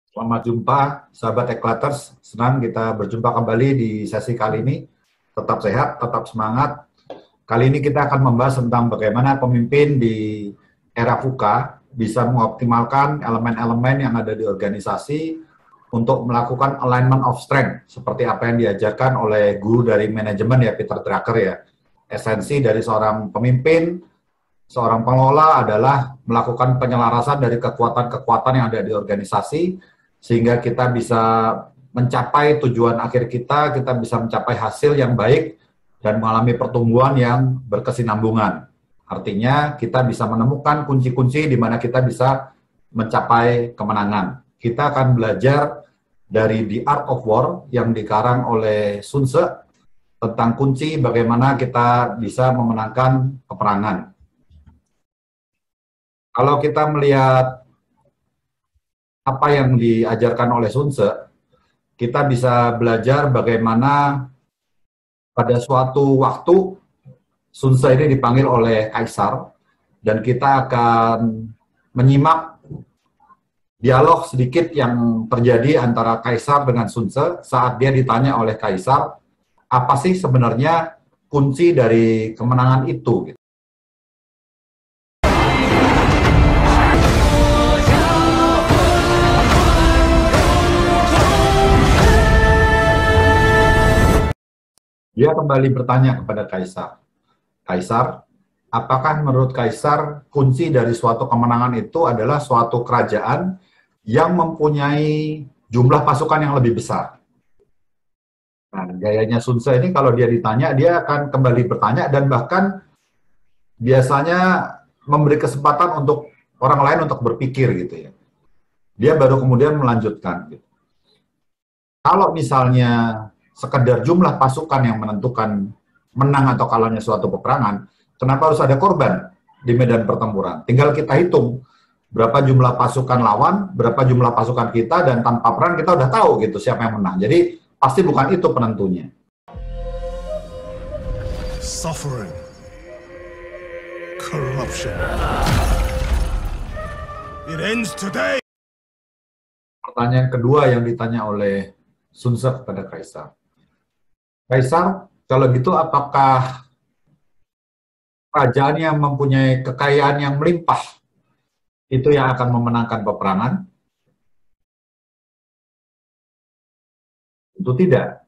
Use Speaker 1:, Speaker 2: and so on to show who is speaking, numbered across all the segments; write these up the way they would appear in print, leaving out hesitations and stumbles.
Speaker 1: Selamat jumpa, sahabat Eklaters. Senang kita berjumpa kembali di sesi kali ini. Tetap sehat, tetap semangat. Kali ini kita akan membahas tentang bagaimana pemimpin di era VUCA bisa mengoptimalkan elemen-elemen yang ada di organisasi untuk melakukan alignment of strength, seperti apa yang diajarkan oleh guru dari manajemen ya, Peter Drucker ya. Esensi dari seorang pemimpin, seorang pengelola adalah melakukan penyelarasan dari kekuatan-kekuatan yang ada di organisasi, sehingga kita bisa mencapai tujuan akhir kita bisa mencapai hasil yang baik dan mengalami pertumbuhan yang berkesinambungan. Artinya kita bisa menemukan kunci-kunci di mana kita bisa mencapai kemenangan. Kita akan belajar dari The Art of War yang dikarang oleh Sun Tzu tentang kunci bagaimana kita bisa memenangkan peperangan. Kalau kita melihat apa yang diajarkan oleh Sun Tzu, kita bisa belajar bagaimana pada suatu waktu Sun Tzu ini dipanggil oleh kaisar, dan kita akan menyimak dialog sedikit yang terjadi antara kaisar dengan Sun Tzu saat dia ditanya oleh kaisar, apa sih sebenarnya kunci dari kemenangan itu? Dia kembali bertanya kepada kaisar, "Kaisar, apakah menurut kaisar kunci dari suatu kemenangan itu adalah suatu kerajaan yang mempunyai jumlah pasukan yang lebih besar?" Nah, gayanya Sun Tzu ini kalau dia ditanya, dia akan kembali bertanya dan bahkan biasanya memberi kesempatan untuk orang lain untuk berpikir gitu ya. Dia baru kemudian melanjutkan gitu. Kalau misalnya sekedar jumlah pasukan yang menentukan menang atau kalahnya suatu peperangan, kenapa harus ada korban di medan pertempuran? Tinggal kita hitung berapa jumlah pasukan lawan, berapa jumlah pasukan kita, dan tanpa perang kita udah tahu gitu siapa yang menang. Jadi pasti bukan itu penentunya.
Speaker 2: Suffering, corruption. It ends today.
Speaker 1: Pertanyaan kedua yang ditanya oleh Sun Tzu kepada kaisar. Kaisar, kalau gitu apakah kerajaan yang mempunyai kekayaan yang melimpah itu yang akan memenangkan peperangan? Tentu tidak.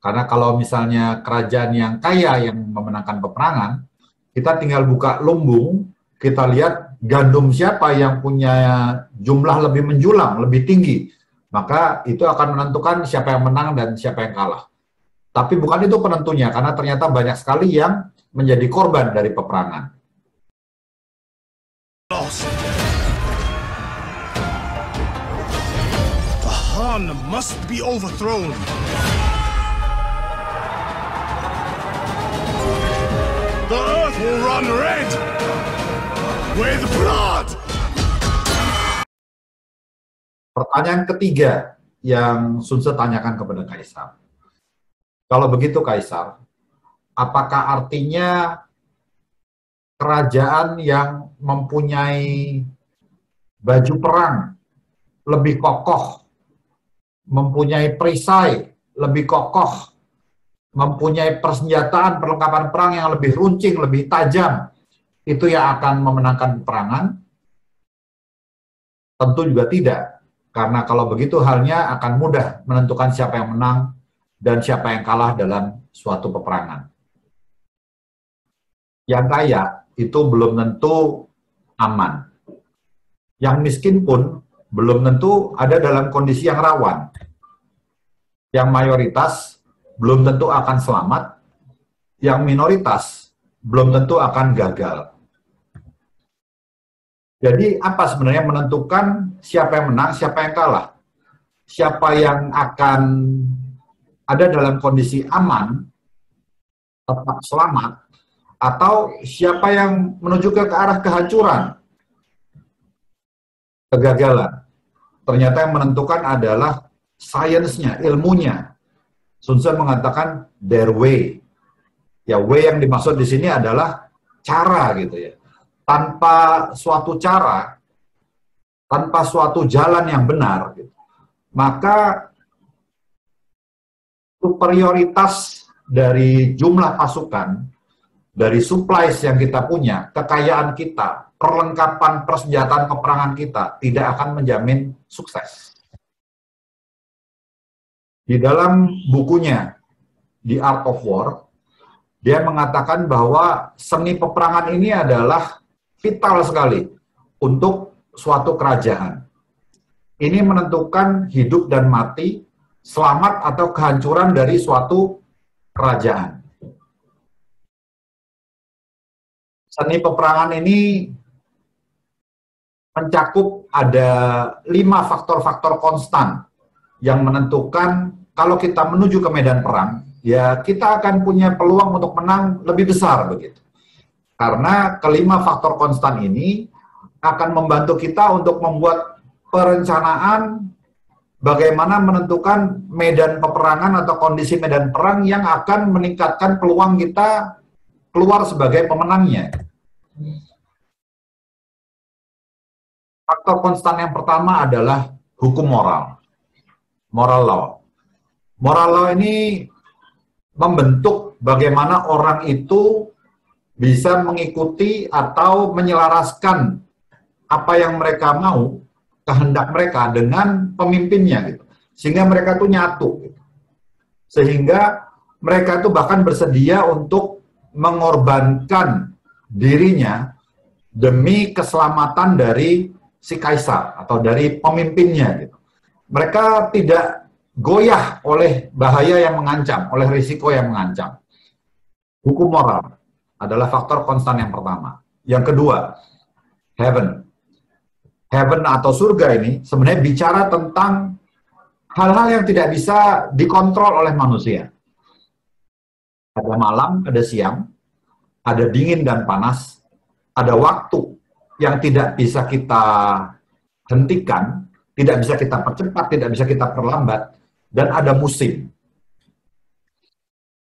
Speaker 1: Karena kalau misalnya kerajaan yang kaya yang memenangkan peperangan, kita tinggal buka lumbung, kita lihat gandum siapa yang punya jumlah lebih menjulang, lebih tinggi, maka itu akan menentukan siapa yang menang dan siapa yang kalah. Tapi bukan itu penentunya, karena ternyata banyak sekali yang menjadi korban dari peperangan.
Speaker 2: The Han must be overthrown. The earth will run red with blood.
Speaker 1: Pertanyaan ketiga yang Sun Tzu tanyakan kepada kaisar. Kalau begitu kaisar, apakah artinya kerajaan yang mempunyai baju perang lebih kokoh, mempunyai perisai lebih kokoh, mempunyai persenjataan, perlengkapan perang yang lebih runcing, lebih tajam, itu yang akan memenangkan peperangan? Tentu juga tidak, karena kalau begitu halnya akan mudah menentukan siapa yang menang dan siapa yang kalah dalam suatu peperangan. Yang kaya itu belum tentu aman. Yang miskin pun belum tentu ada dalam kondisi yang rawan. Yang mayoritas belum tentu akan selamat. Yang minoritas belum tentu akan gagal. Jadi apa sebenarnya menentukan siapa yang menang, siapa yang kalah? Siapa yang akan ada dalam kondisi aman, tetap selamat, atau siapa yang menuju ke arah kehancuran, kegagalan? Ternyata yang menentukan adalah sainsnya, ilmunya. Sun Tzu mengatakan their way. Ya, way yang dimaksud di sini adalah cara gitu ya. Tanpa suatu cara, tanpa suatu jalan yang benar, gitu, maka superioritas dari jumlah pasukan, dari supplies yang kita punya, kekayaan kita, perlengkapan persenjataan peperangan kita tidak akan menjamin sukses. Di dalam bukunya The Art of War, dia mengatakan bahwa seni peperangan ini adalah vital sekali untuk suatu kerajaan. Ini menentukan hidup dan mati, selamat atau kehancuran dari suatu kerajaan. Seni peperangan ini mencakup ada 5 faktor-faktor konstan yang menentukan kalau kita menuju ke medan perang, ya kita akan punya peluang untuk menang lebih besar begitu. Karena kelima faktor konstan ini akan membantu kita untuk membuat perencanaan bagaimana menentukan medan peperangan atau kondisi medan perang yang akan meningkatkan peluang kita keluar sebagai pemenangnya. Faktor konstan yang pertama adalah hukum moral. Moral law. Moral law ini membentuk bagaimana orang itu bisa mengikuti atau menyelaraskan apa yang mereka mau, kehendak mereka dengan pemimpinnya gitu. Sehingga mereka tuh nyatu gitu. Sehingga mereka itu bahkan bersedia untuk mengorbankan dirinya demi keselamatan dari si kaisar atau dari pemimpinnya gitu. Mereka tidak goyah oleh bahaya yang mengancam, oleh risiko yang mengancam. Hukum moral adalah faktor konstan yang pertama. Yang kedua, heaven. Heaven atau surga ini sebenarnya bicara tentang hal-hal yang tidak bisa dikontrol oleh manusia. Ada malam, ada siang, ada dingin dan panas, ada waktu yang tidak bisa kita hentikan, tidak bisa kita percepat, tidak bisa kita perlambat, dan ada musim.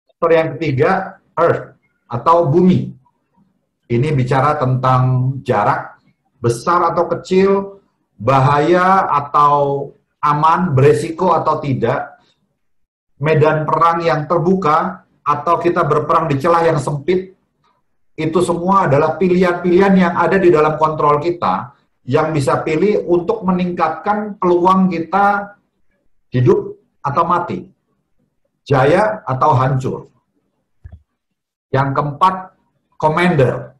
Speaker 1: Faktor yang ketiga, earth atau bumi. Ini bicara tentang jarak, besar atau kecil, bahaya atau aman, beresiko atau tidak, medan perang yang terbuka, atau kita berperang di celah yang sempit, itu semua adalah pilihan-pilihan yang ada di dalam kontrol kita, yang bisa pilih untuk meningkatkan peluang kita hidup atau mati, jaya atau hancur. Yang keempat, commander,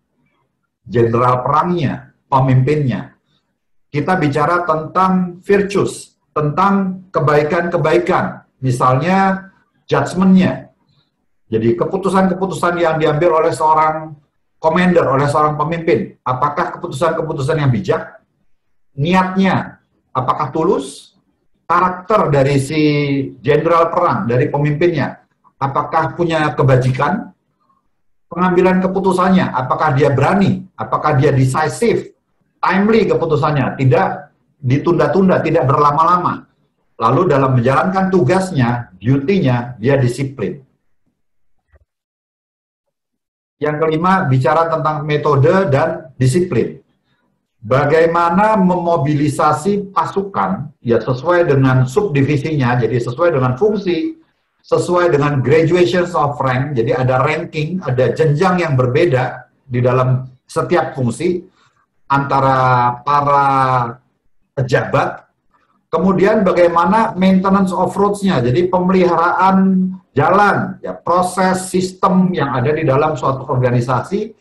Speaker 1: jenderal perangnya, pemimpinnya. Kita bicara tentang virtues, tentang kebaikan-kebaikan, misalnya judgment-nya. Jadi keputusan-keputusan yang diambil oleh seorang commander, oleh seorang pemimpin, apakah keputusan-keputusan yang bijak? Niatnya, apakah tulus? Karakter dari si jenderal perang, dari pemimpinnya, apakah punya kebajikan? Pengambilan keputusannya, apakah dia berani? Apakah dia decisive? Timely keputusannya, tidak ditunda-tunda, tidak berlama-lama. Lalu dalam menjalankan tugasnya, duty-nya, dia disiplin. Yang kelima, bicara tentang metode dan disiplin. Bagaimana memobilisasi pasukan, ya sesuai dengan subdivisinya, jadi sesuai dengan fungsi, sesuai dengan graduations of rank, jadi ada ranking, ada jenjang yang berbeda di dalam setiap fungsi, antara para pejabat. Kemudian bagaimana maintenance of roads-nya, jadi pemeliharaan jalan, ya, proses sistem yang ada di dalam suatu organisasi,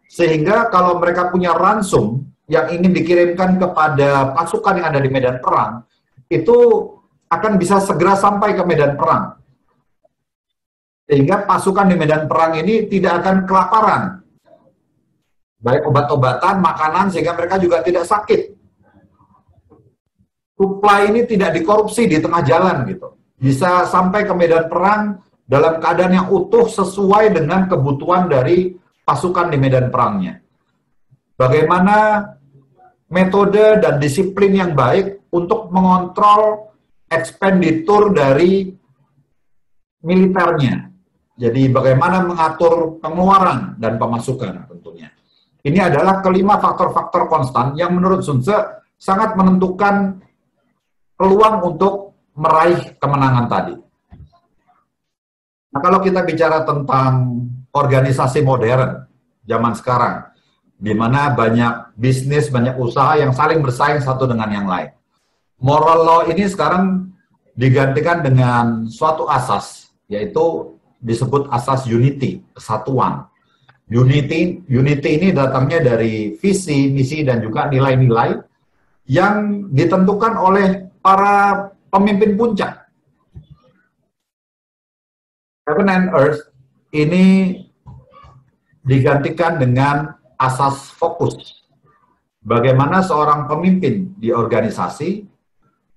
Speaker 1: sehingga kalau mereka punya ransum yang ingin dikirimkan kepada pasukan yang ada di medan perang, itu akan bisa segera sampai ke medan perang. Sehingga pasukan di medan perang ini tidak akan kelaparan. Baik obat-obatan, makanan, sehingga mereka juga tidak sakit. Supply ini tidak dikorupsi di tengah jalan gitu. Bisa sampai ke medan perang dalam keadaan yang utuh sesuai dengan kebutuhan dari pasukan di medan perangnya. Bagaimana metode dan disiplin yang baik untuk mengontrol ekspenditur dari militernya. Jadi bagaimana mengatur pengeluaran dan pemasukan tentunya. Ini adalah kelima faktor-faktor konstan yang menurut Sun Tzu sangat menentukan peluang untuk meraih kemenangan tadi. Nah, kalau kita bicara tentang organisasi modern zaman sekarang, di mana banyak bisnis, banyak usaha yang saling bersaing satu dengan yang lain. Moral law ini sekarang digantikan dengan suatu asas, yaitu disebut asas unity, kesatuan. Unity ini datangnya dari visi, misi, dan juga nilai-nilai yang ditentukan oleh para pemimpin puncak. Heaven and Earth ini digantikan dengan asas fokus. Bagaimana seorang pemimpin di organisasi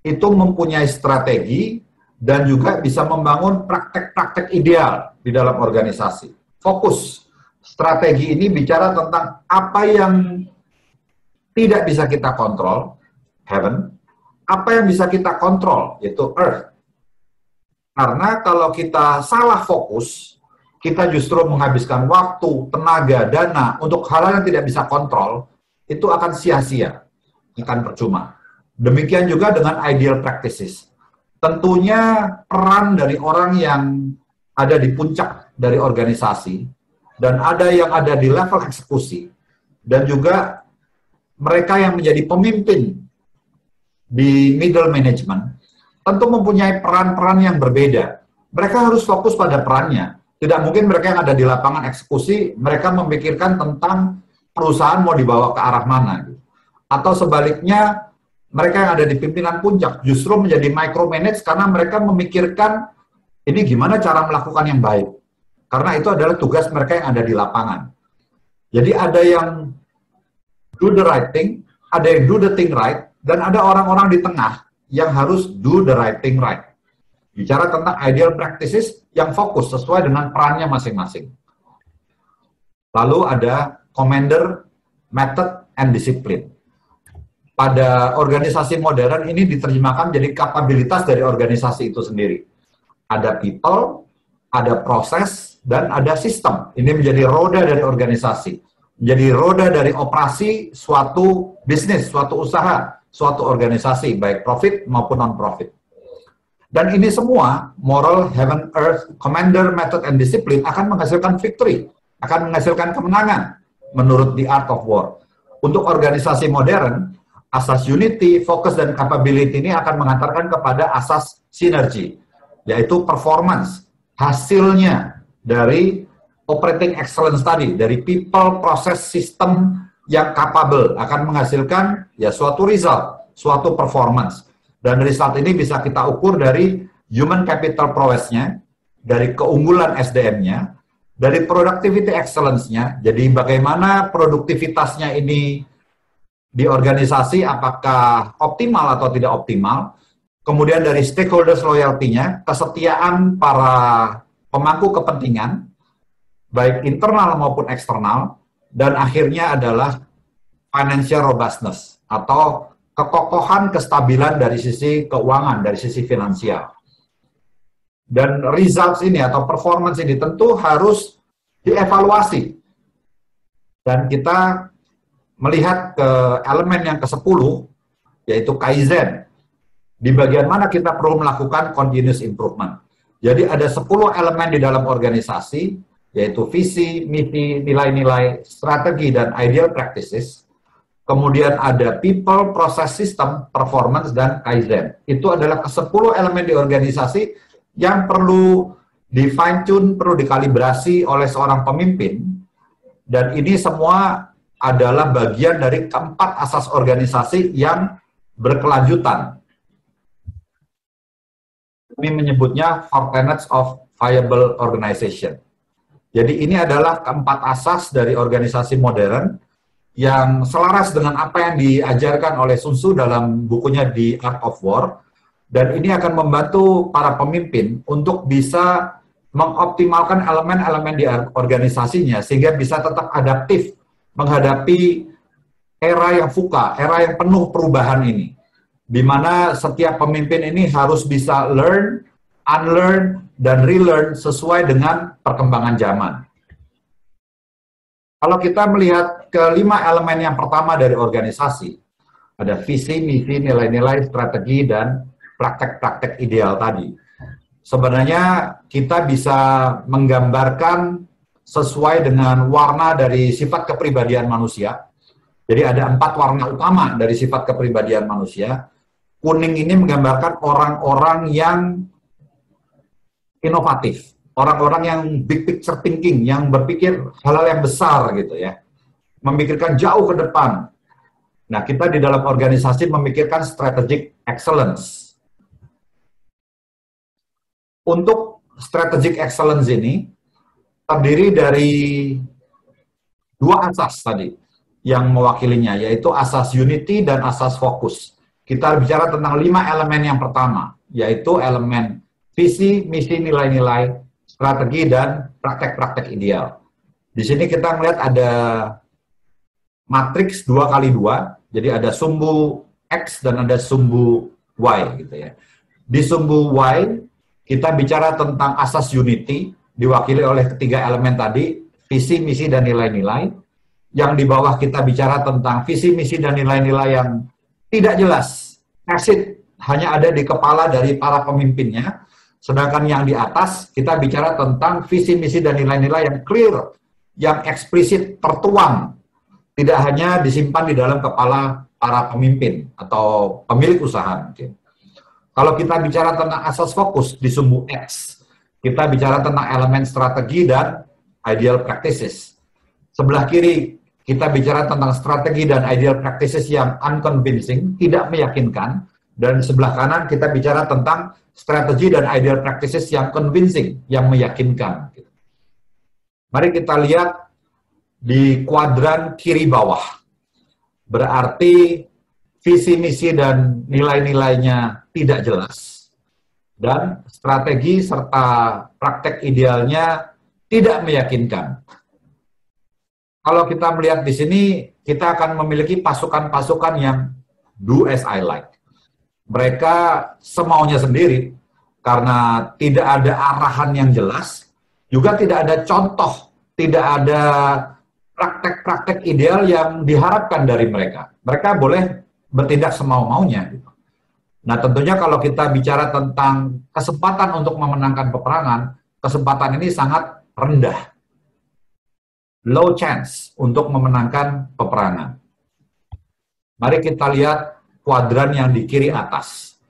Speaker 1: itu mempunyai strategi dan juga bisa membangun praktek-praktek ideal di dalam organisasi. Fokus. Strategi ini bicara tentang apa yang tidak bisa kita kontrol, heaven, apa yang bisa kita kontrol, yaitu earth. Karena kalau kita salah fokus, kita justru menghabiskan waktu, tenaga, dana untuk hal yang tidak bisa kontrol, itu akan sia-sia, akan percuma. Demikian juga dengan ideal practices. Tentunya peran dari orang yang ada di puncak dari organisasi, dan ada yang ada di level eksekusi, dan juga mereka yang menjadi pemimpin di middle management, tentu mempunyai peran-peran yang berbeda. Mereka harus fokus pada perannya. Tidak mungkin mereka yang ada di lapangan eksekusi, mereka memikirkan tentang perusahaan mau dibawa ke arah mana. Atau sebaliknya, mereka yang ada di pimpinan puncak justru menjadi micromanage karena mereka memikirkan ini gimana cara melakukan yang baik. Karena itu adalah tugas mereka yang ada di lapangan. Jadi ada yang do the right thing, ada yang do the thing right, dan ada orang-orang di tengah yang harus do the right thing right. Bicara tentang ideal practices yang fokus sesuai dengan perannya masing-masing. Lalu ada commander, method, and discipline. Pada organisasi modern ini diterjemahkan menjadi kapabilitas dari organisasi itu sendiri. Ada people, ada proses, dan ada sistem. Ini menjadi roda dari organisasi. Menjadi roda dari operasi suatu bisnis, suatu usaha, suatu organisasi, baik profit maupun non-profit. Dan ini semua, moral, heaven, earth, commander, method, and discipline akan menghasilkan victory, akan menghasilkan kemenangan menurut the art of war. Untuk organisasi modern, asas unity, focus, dan capability ini akan mengantarkan kepada asas sinergi, yaitu performance, hasilnya dari operating excellence tadi, dari people, proses, sistem yang capable akan menghasilkan ya suatu result, suatu performance. Dan result ini bisa kita ukur dari human capital prowess-nya, dari keunggulan SDM-nya, dari productivity excellence-nya, jadi bagaimana produktivitasnya ini di organisasi apakah optimal atau tidak optimal, kemudian dari stakeholders loyalty-nya, kesetiaan para pemangku kepentingan, baik internal maupun eksternal, dan akhirnya adalah financial robustness, atau kekokohan kestabilan dari sisi keuangan, dari sisi finansial. Dan results ini atau performance ini tentu harus dievaluasi. Dan kita melihat ke elemen yang ke-10, yaitu Kaizen. Di bagian mana kita perlu melakukan continuous improvement. Jadi ada 10 elemen di dalam organisasi, yaitu visi, misi, nilai-nilai, strategi, dan ideal practices. Kemudian ada people, proses, sistem, performance, dan Kaizen. Itu adalah ke-10 elemen di organisasi yang perlu di fine-tune, perlu dikalibrasi oleh seorang pemimpin. Dan ini semua adalah bagian dari keempat asas organisasi yang berkelanjutan. Kami menyebutnya 4 tenets of viable organization. Jadi ini adalah keempat asas dari organisasi modern yang selaras dengan apa yang diajarkan oleh Sun Tzu dalam bukunya The Art of War, dan ini akan membantu para pemimpin untuk bisa mengoptimalkan elemen-elemen di organisasinya sehingga bisa tetap adaptif menghadapi era yang VUCA, era yang penuh perubahan ini, di mana setiap pemimpin ini harus bisa learn, unlearn, dan relearn sesuai dengan perkembangan zaman. Kalau kita melihat kelima elemen yang pertama dari organisasi, ada visi, misi, nilai-nilai, strategi, dan praktek-praktek ideal tadi. Sebenarnya kita bisa menggambarkan sesuai dengan warna dari sifat kepribadian manusia. Jadi ada 4 warna utama dari sifat kepribadian manusia. Kuning ini menggambarkan orang-orang yang inovatif, orang-orang yang big picture thinking, yang berpikir hal-hal yang besar gitu ya, memikirkan jauh ke depan. Nah, kita di dalam organisasi memikirkan strategic excellence. Untuk strategic excellence ini terdiri dari 2 asas tadi yang mewakilinya, yaitu asas unity dan asas fokus. Kita bicara tentang 5 elemen yang pertama, yaitu elemen visi, misi, nilai-nilai, strategi, dan praktek-praktek ideal. Di sini kita melihat ada matriks 2x2, jadi ada sumbu X dan ada sumbu Y gitu ya. Di sumbu Y kita bicara tentang asas unity, diwakili oleh ketiga elemen tadi, visi, misi, dan nilai-nilai. Yang di bawah kita bicara tentang visi, misi, dan nilai-nilai yang tidak jelas, tacit, hanya ada di kepala dari para pemimpinnya. Sedangkan yang di atas kita bicara tentang visi, misi, dan nilai-nilai yang clear, yang eksplisit, tertuang, tidak hanya disimpan di dalam kepala para pemimpin atau pemilik usaha mungkin. Kalau kita bicara tentang asas fokus di sumbu X, kita bicara tentang elemen strategi dan ideal practices. Sebelah kiri kita bicara tentang strategi dan ideal practices yang unconvincing, tidak meyakinkan. Dan sebelah kanan kita bicara tentang strategi dan ideal practices yang convincing, yang meyakinkan. Mari kita lihat di kuadran kiri bawah. Berarti visi, misi, dan nilai-nilainya tidak jelas. Dan strategi serta praktek idealnya tidak meyakinkan. Kalau kita melihat di sini, kita akan memiliki pasukan-pasukan yang do as I like. Mereka semaunya sendiri, karena tidak ada arahan yang jelas, juga tidak ada contoh, tidak ada praktek-praktek ideal yang diharapkan dari mereka. Mereka boleh bertindak semau-maunya. Nah, tentunya kalau kita bicara tentang kesempatan untuk memenangkan peperangan, kesempatan ini sangat rendah. Low chance untuk memenangkan peperangan. Mari kita lihat kuadran yang di kiri atas.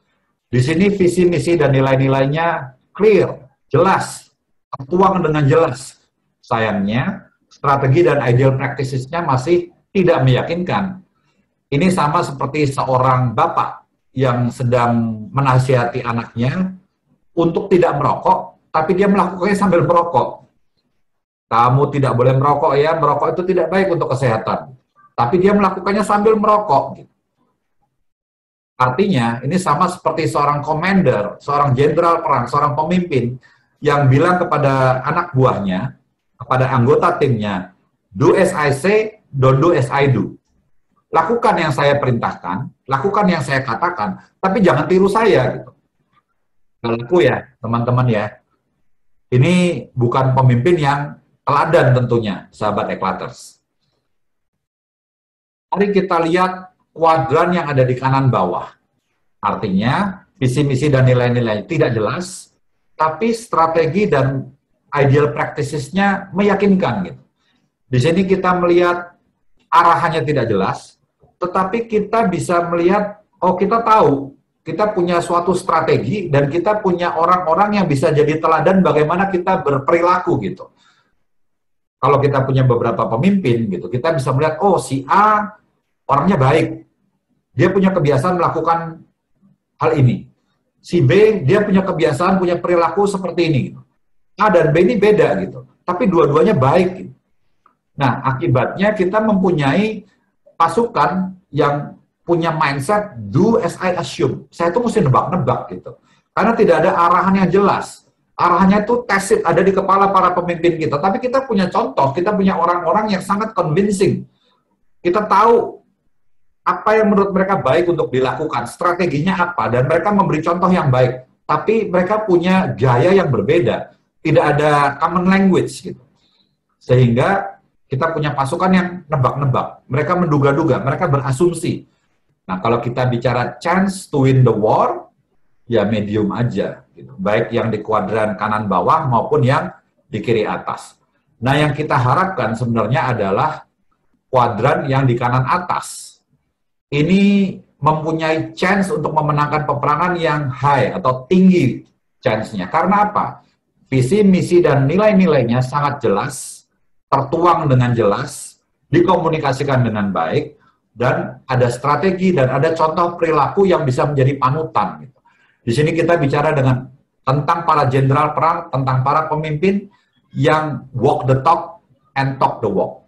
Speaker 1: Di sini visi, misi, dan nilai-nilainya clear, jelas, tertuang dengan jelas. Sayangnya, strategi dan ideal practices-nya masih tidak meyakinkan. Ini sama seperti seorang bapak yang sedang menasihati anaknya untuk tidak merokok, tapi dia melakukannya sambil merokok. Kamu tidak boleh merokok ya, merokok itu tidak baik untuk kesehatan. Tapi dia melakukannya sambil merokok. Artinya, ini sama seperti seorang commander, seorang jenderal perang, seorang pemimpin yang bilang kepada anak buahnya, kepada anggota timnya, do as I say, don't do as I do. Lakukan yang saya perintahkan, lakukan yang saya katakan, tapi jangan tiru saya. Gitu. Kalau ya, teman-teman ya, ini bukan pemimpin yang teladan tentunya, sahabat Eklaters. Mari kita lihat kuadran yang ada di kanan bawah. Artinya, visi, misi, dan nilai-nilai tidak jelas, tapi strategi dan ideal practices-nya meyakinkan. Gitu. Di sini kita melihat arahannya tidak jelas, tetapi kita bisa melihat, oh kita tahu, kita punya suatu strategi dan kita punya orang-orang yang bisa jadi teladan bagaimana kita berperilaku gitu. Kalau kita punya beberapa pemimpin gitu, kita bisa melihat, oh si A orangnya baik, dia punya kebiasaan melakukan hal ini. Si B dia punya kebiasaan, punya perilaku seperti ini. Gitu. A dan B ini beda gitu, tapi dua-duanya baik. Gitu. Nah akibatnya kita mempunyai pasukan yang punya mindset do as I assume. Saya tuh mesti nebak-nebak gitu. Karena tidak ada arahan yang jelas. Arahannya itu tacit, ada di kepala para pemimpin kita. Tapi kita punya contoh, kita punya orang-orang yang sangat convincing. Kita tahu apa yang menurut mereka baik untuk dilakukan, strateginya apa, dan mereka memberi contoh yang baik. Tapi mereka punya gaya yang berbeda. Tidak ada common language gitu. Sehingga kita punya pasukan yang nebak-nebak. Mereka menduga-duga, mereka berasumsi. Nah, kalau kita bicara chance to win the war, ya medium aja, gitu. Baik yang di kuadran kanan bawah maupun yang di kiri atas. Nah, yang kita harapkan sebenarnya adalah kuadran yang di kanan atas. Ini mempunyai chance untuk memenangkan peperangan yang high atau tinggi chance-nya. Karena apa? Visi, misi, dan nilai-nilainya sangat jelas, tertuang dengan jelas, dikomunikasikan dengan baik, dan ada strategi dan ada contoh perilaku yang bisa menjadi panutan. Di sini kita bicara tentang para jenderal perang, tentang para pemimpin yang walk the talk and talk the walk.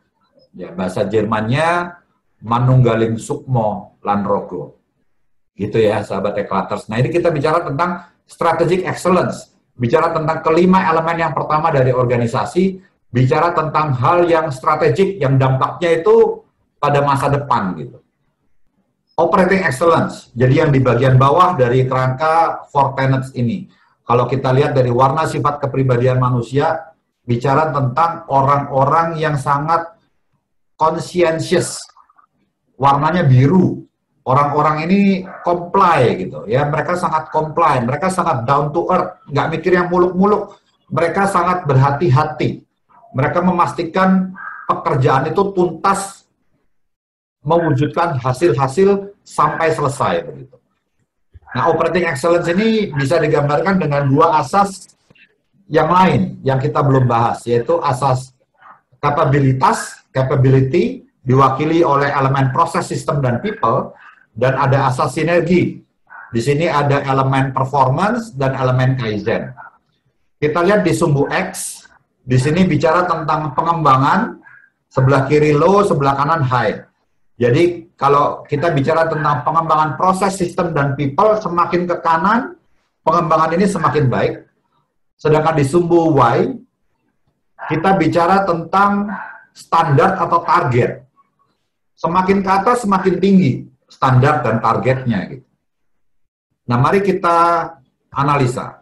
Speaker 1: Ya, bahasa Jermannya manunggaling sukmo lan rogo. Gitu ya, sahabat Eklaters. Nah, ini kita bicara tentang strategic excellence. Bicara tentang kelima elemen yang pertama dari organisasi, bicara tentang hal yang strategik, yang dampaknya itu pada masa depan gitu. Operating excellence. Jadi yang di bagian bawah dari kerangka 4 tenets ini. Kalau kita lihat dari warna sifat kepribadian manusia, bicara tentang orang-orang yang sangat conscientious. Warnanya biru. Orang-orang ini comply gitu ya. Mereka sangat comply, mereka sangat down to earth, nggak mikir yang muluk-muluk. Mereka sangat berhati-hati. Mereka memastikan pekerjaan itu tuntas, mewujudkan hasil-hasil sampai selesai begitu. Nah, operating excellence ini bisa digambarkan dengan 2 asas yang lain yang kita belum bahas, yaitu asas capability diwakili oleh elemen proses, sistem, dan people, dan ada asas sinergi. Di sini ada elemen performance dan elemen kaizen. Kita lihat di sumbu X, di sini bicara tentang pengembangan, sebelah kiri low, sebelah kanan high. Jadi kalau kita bicara tentang pengembangan proses, sistem, dan people, semakin ke kanan, pengembangan ini semakin baik. Sedangkan di sumbu Y, kita bicara tentang standar atau target. Semakin ke atas, semakin tinggi standar dan targetnya. Gitu. Nah, mari kita analisa.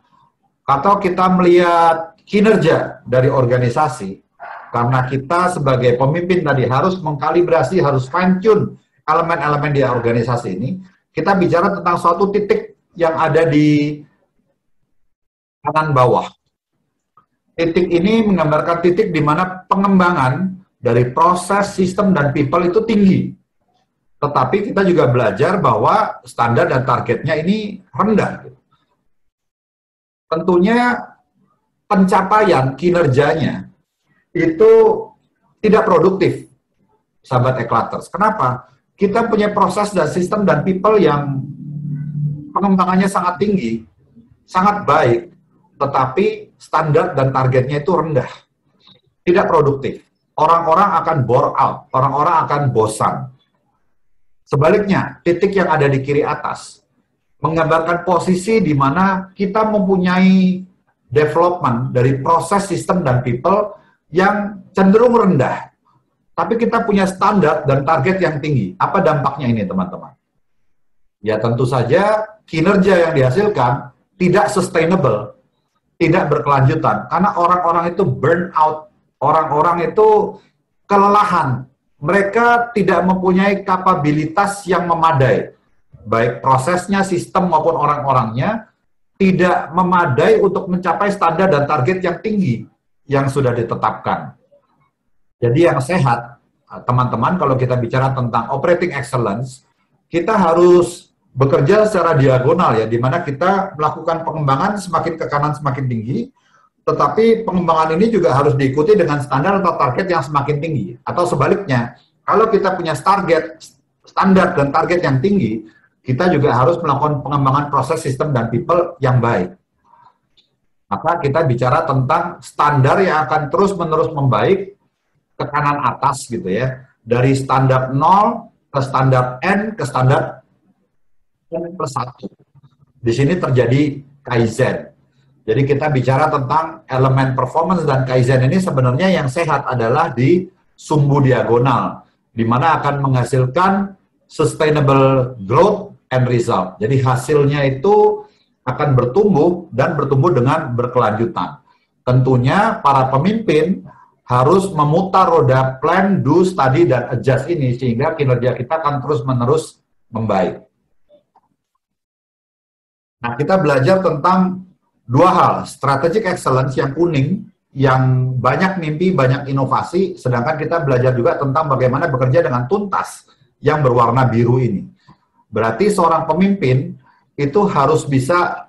Speaker 1: Atau kita melihat kinerja dari organisasi, karena kita sebagai pemimpin tadi harus mengkalibrasi, harus fine-tune elemen-elemen di organisasi ini. Kita bicara tentang suatu titik yang ada di kanan bawah. Titik ini menggambarkan titik di mana pengembangan dari proses, sistem, dan people itu tinggi. Tetapi kita juga belajar bahwa standar dan targetnya ini rendah. Tentunya pencapaian kinerjanya itu tidak produktif, sahabat Eklaters. Kenapa? Kita punya proses dan sistem dan people yang pengembangannya sangat tinggi, sangat baik, tetapi standar dan targetnya itu rendah. Tidak produktif. Orang-orang akan bore out, orang-orang akan bosan. Sebaliknya, titik yang ada di kiri atas menggambarkan posisi di mana kita mempunyai development dari proses, sistem, dan people yang cenderung rendah. Tapi kita punya standar dan target yang tinggi. Apa dampaknya ini, teman-teman? Ya, tentu saja kinerja yang dihasilkan tidak sustainable, tidak berkelanjutan. Karena orang-orang itu burn out, orang-orang itu kelelahan. Mereka tidak mempunyai kapabilitas yang memadai. Baik prosesnya, sistem, maupun orang-orangnya tidak memadai untuk mencapai standar dan target yang tinggi yang sudah ditetapkan. Jadi yang sehat, teman-teman, kalau kita bicara tentang operating excellence, kita harus bekerja secara diagonal ya, di mana kita melakukan pengembangan semakin ke kanan semakin tinggi, tetapi pengembangan ini juga harus diikuti dengan standar atau target yang semakin tinggi. Atau sebaliknya, kalau kita punya standar dan target yang tinggi, kita juga harus melakukan pengembangan proses, sistem, dan people yang baik. Maka kita bicara tentang standar yang akan terus-menerus membaik ke kanan atas gitu ya. Dari standar 0 ke standar N ke standar N+1. Di sini terjadi kaizen. Jadi kita bicara tentang elemen performance dan kaizen ini sebenarnya yang sehat adalah di sumbu diagonal, di mana akan menghasilkan sustainable growth and result. Jadi hasilnya itu akan bertumbuh dan bertumbuh dengan berkelanjutan. Tentunya para pemimpin harus memutar roda plan, do, study, dan adjust ini sehingga kinerja kita akan terus-menerus membaik. Nah, kita belajar tentang dua hal, strategic excellence yang kuning, yang banyak mimpi, banyak inovasi, sedangkan kita belajar juga tentang bagaimana bekerja dengan tuntas yang berwarna biru ini. Berarti seorang pemimpin itu harus bisa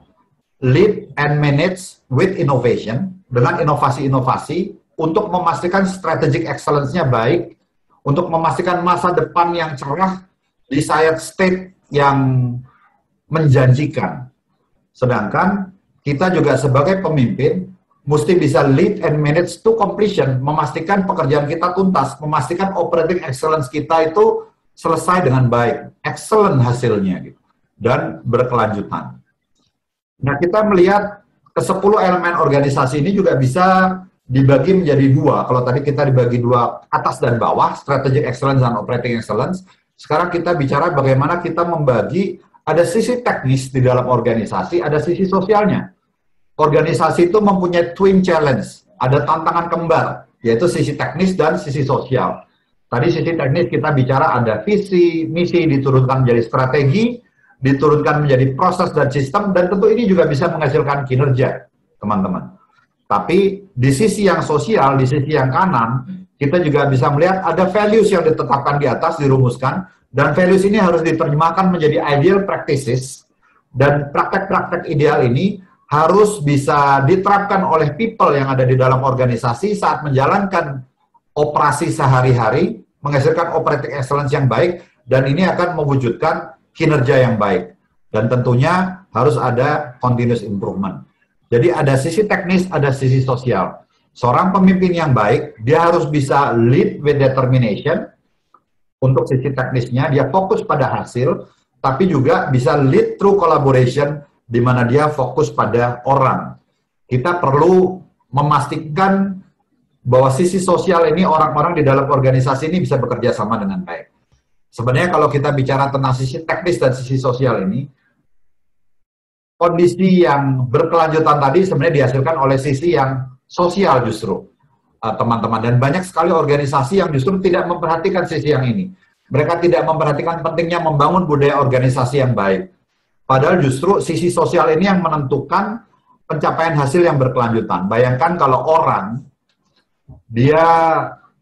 Speaker 1: lead and manage with innovation, dengan inovasi-inovasi untuk memastikan strategic excellence-nya baik, untuk memastikan masa depan yang cerah, desired state yang menjanjikan. Sedangkan kita juga sebagai pemimpin mesti bisa lead and manage to completion, memastikan pekerjaan kita tuntas, memastikan operating excellence kita itu selesai dengan baik, excellent hasilnya gitu, dan berkelanjutan. Nah, kita melihat ke-10 elemen organisasi ini juga bisa dibagi menjadi dua. Kalau tadi kita dibagi dua, atas dan bawah, strategic excellence dan operating excellence. Sekarang kita bicara bagaimana kita membagi. Ada sisi teknis di dalam organisasi, ada sisi sosialnya. Organisasi itu mempunyai twin challenge, ada tantangan kembar, yaitu sisi teknis dan sisi sosial. Tadi sisi teknis kita bicara ada visi, misi diturunkan menjadi strategi, diturunkan menjadi proses dan sistem, dan tentu ini juga bisa menghasilkan kinerja, teman-teman. Tapi di sisi yang sosial, di sisi yang kanan, kita juga bisa melihat ada values yang ditetapkan di atas, dirumuskan, dan values ini harus diterjemahkan menjadi ideal practices, dan praktek-praktek ideal ini harus bisa diterapkan oleh people yang ada di dalam organisasi saat menjalankan operasi sehari-hari, menghasilkan operating excellence yang baik, dan ini akan mewujudkan kinerja yang baik. Dan tentunya harus ada continuous improvement. Jadi ada sisi teknis, ada sisi sosial. Seorang pemimpin yang baik, dia harus bisa lead with determination. Untuk sisi teknisnya, dia fokus pada hasil, tapi juga bisa lead through collaboration, di mana dia fokus pada orang. Kita perlu memastikan bahwa sisi sosial ini, orang-orang di dalam organisasi ini bisa bekerja sama dengan baik. Sebenarnya kalau kita bicara tentang sisi teknis dan sisi sosial ini, kondisi yang berkelanjutan tadi sebenarnya dihasilkan oleh sisi yang sosial justru. Teman-teman, dan banyak sekali organisasi yang justru tidak memperhatikan sisi yang ini. Mereka tidak memperhatikan pentingnya membangun budaya organisasi yang baik. Padahal justru sisi sosial ini yang menentukan pencapaian hasil yang berkelanjutan. Bayangkan kalau orang, dia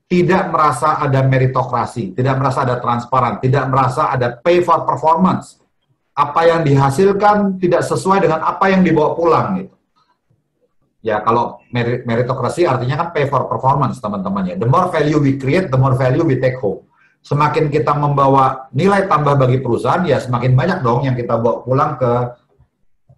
Speaker 1: tidak merasa ada meritokrasi, tidak merasa ada transparan, tidak merasa ada pay for performance. Apa yang dihasilkan tidak sesuai dengan apa yang dibawa pulang gitu. Ya, kalau meritokrasi artinya kan pay for performance, teman-teman ya. The more value we create, the more value we take home. Semakin kita membawa nilai tambah bagi perusahaan, ya semakin banyak dong yang kita bawa pulang ke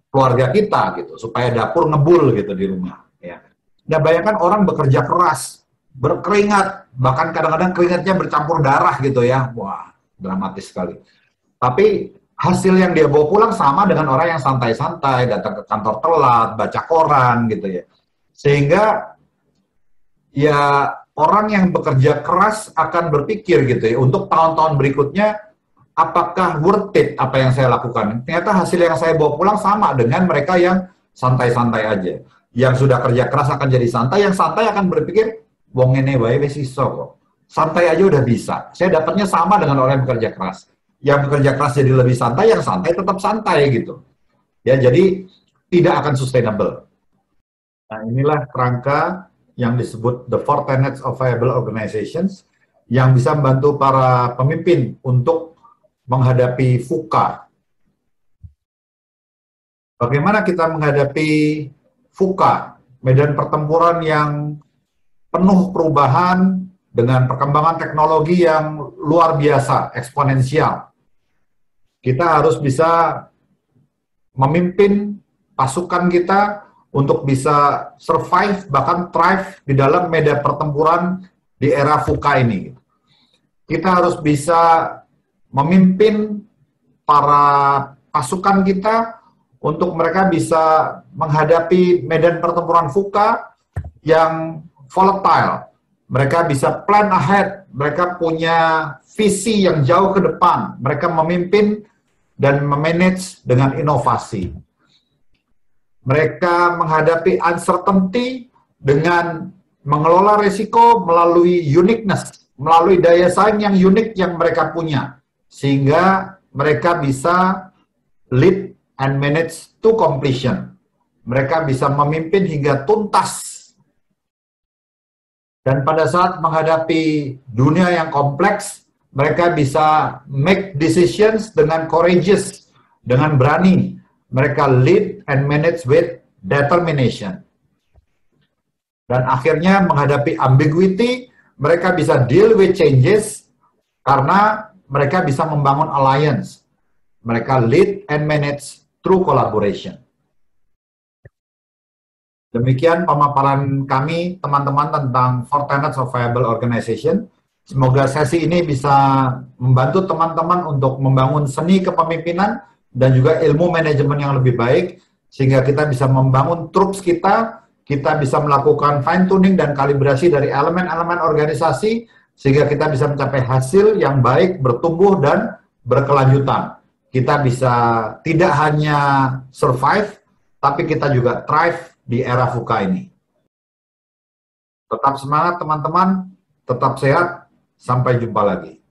Speaker 1: keluarga kita gitu, supaya dapur ngebul gitu di rumah. Ya. Nah, bayangkan orang bekerja keras, berkeringat, bahkan kadang-kadang keringatnya bercampur darah gitu ya. Wah, dramatis sekali. Tapi hasil yang dia bawa pulang sama dengan orang yang santai-santai, datang ke kantor telat, baca koran gitu ya. Sehingga ya orang yang bekerja keras akan berpikir gitu ya, untuk tahun-tahun berikutnya apakah worth it apa yang saya lakukan. Ternyata hasil yang saya bawa pulang sama dengan mereka yang santai-santai aja. Yang sudah kerja keras akan jadi santai, yang santai akan berpikir wong ngene wae wis iso kok. Santai aja udah bisa. Saya dapatnya sama dengan orang yang bekerja keras. Yang bekerja keras jadi lebih santai, yang santai tetap santai gitu. Ya, jadi tidak akan sustainable. Nah, inilah kerangka yang disebut the four tenets of viable organizations yang bisa membantu para pemimpin untuk menghadapi VUCA. Bagaimana kita menghadapi VUCA, medan pertempuran yang penuh perubahan dengan perkembangan teknologi yang luar biasa, eksponensial. Kita harus bisa memimpin pasukan kita untuk bisa survive, bahkan thrive di dalam medan pertempuran di era VUCA ini. Kita harus bisa memimpin para pasukan kita untuk mereka bisa menghadapi medan pertempuran VUCA yang volatile. Mereka bisa plan ahead, mereka punya visi yang jauh ke depan, mereka memimpin dan memanage dengan inovasi. Mereka menghadapi uncertainty dengan mengelola risiko melalui uniqueness, melalui daya saing yang unik yang mereka punya. Sehingga mereka bisa lead and manage to completion. Mereka bisa memimpin hingga tuntas. Dan pada saat menghadapi dunia yang kompleks, mereka bisa make decisions dengan courageous, dengan berani. Mereka lead and manage with determination. Dan akhirnya menghadapi ambiguity, mereka bisa deal with changes karena mereka bisa membangun alliance. Mereka lead and manage through collaboration. Demikian pemaparan kami, teman-teman, tentang 4 Tenets of Viable Organization. Semoga sesi ini bisa membantu teman-teman untuk membangun seni kepemimpinan dan juga ilmu manajemen yang lebih baik, sehingga kita bisa membangun troops kita bisa melakukan fine-tuning dan kalibrasi dari elemen-elemen organisasi, sehingga kita bisa mencapai hasil yang baik, bertumbuh, dan berkelanjutan. Kita bisa tidak hanya survive, tapi kita juga thrive di era VUCA ini. Tetap semangat teman-teman, tetap sehat, sampai jumpa lagi.